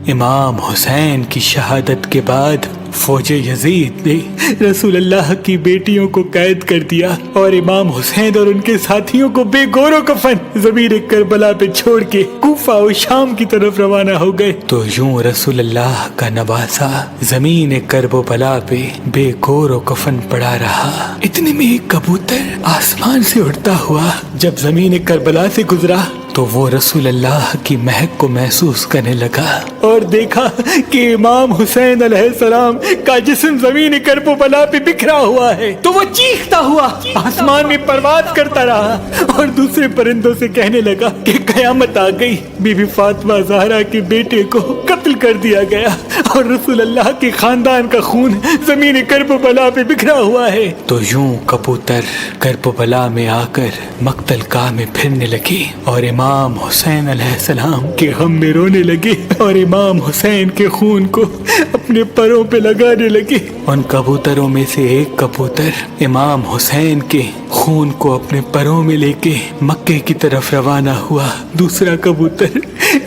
امام حسین کی شہادت کے بعد فوج یزید نے رسول اللہ کی بیٹیوں کو قید کر دیا اور امام حسین اور ان کے ساتھیوں کو بے گور و کفن زمین کربلا پہ چھوڑ کے کوفہ و شام کی طرف روانہ ہو گئے۔ تو یوں رسول اللہ کا نواسا زمین کرب و بلا پہ بے گور و کفن پڑا رہا۔ اتنے میں ایک کبوتر آسمان سے اڑتا ہوا جب زمین کربلا سے گزرا تو وہ رسول اللہ کی مہک کو محسوس کرنے لگا اور دیکھا کہ امام حسین علیہ السلام کا جسم زمین کرب و بلا پہ بکھرا ہوا ہے، تو وہ چیختا ہوا آسمان میں پرواز کرتا رہا اور دوسرے پرندوں سے کہنے لگا کہ قیامت آ گئی، بی بی فاطمہ زہرا کے بیٹے کو قتل کر دیا گیا اور رسول اللہ کے خاندان کا خون زمین کرب و بلا پہ بکھرا ہوا ہے۔ تو یوں کبوتر کرب و بلا میں آ کر مقتل گاہ میں پھرنے لگے اور امام حسین علیہ السلام کے غم میں رونے لگے اور امام حسین کے خون کو اپنے پروں پہ لگانے لگے۔ ان کبوتروں میں سے ایک کبوتر امام حسین کے خون کو اپنے پروں میں لے کے مکے کی طرف روانہ ہوا، دوسرا کبوتر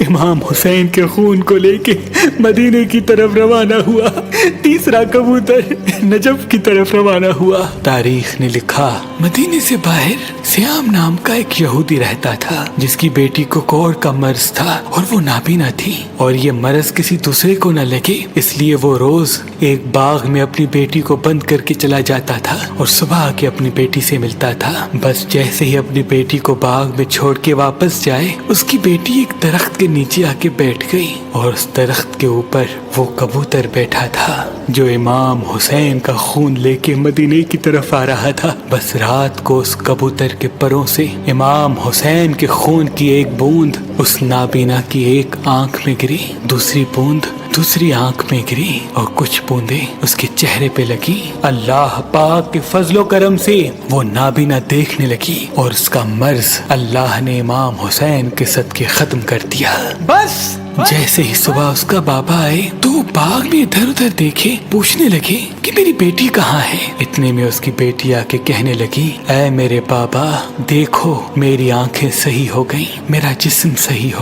امام حسین کے خون کو لے کے مدینے کی طرف روانہ ہوا، تیسرا کبوتر نجف کی طرف روانہ ہوا۔ تاریخ نے لکھا مدینے سے باہر سیام نام کا ایک یہودی رہتا تھا جس کی بیٹی کو کوڑ کا مرض تھا اور وہ نابینا تھی، اور یہ مرض کسی دوسرے کو نہ لگے اس لیے وہ روز ایک باغ میں اپنی بیٹی کو بند کر کے چلا جاتا تھا اور صبح آ کے اپنی بیٹی سے ملتا تھا۔ بس جیسے ہی اپنی بیٹی کو باغ میں چھوڑ کے واپس جائے اس کی بیٹی ایک درخت کے نیچے آ کے بیٹھ گئی اور اس درخت کے اوپر وہ کبوتر بیٹھا تھا جو امام حسین کا خون لے کے مدینے کی طرف آ رہا تھا۔ بس رات کو اس کبوتر کے پروں سے امام حسین کے خون کی ایک بوند اس نابینا کی ایک آنکھ میں گری، دوسری بوند دوسری آنکھ میں گری اور کچھ بوندیں اس کے چہرے پہ لگی۔ اللہ پاک کے فضل و کرم سے وہ نابینا دیکھنے لگی اور اس کا مرض اللہ نے امام حسین کے صدقے ختم کر دیا۔ بس جیسے ہی صبح اس کا بابا آئے تو وہ باغ میں ادھر ادھر دیکھے، پوچھنے لگے کہ میری بیٹی کہاں ہے۔ اتنے میں اس کی بیٹی آ کے کہنے لگی اے میرے بابا دیکھو میری آنکھیں صحیح ہو گئیں، میرا جسم صحیح ہو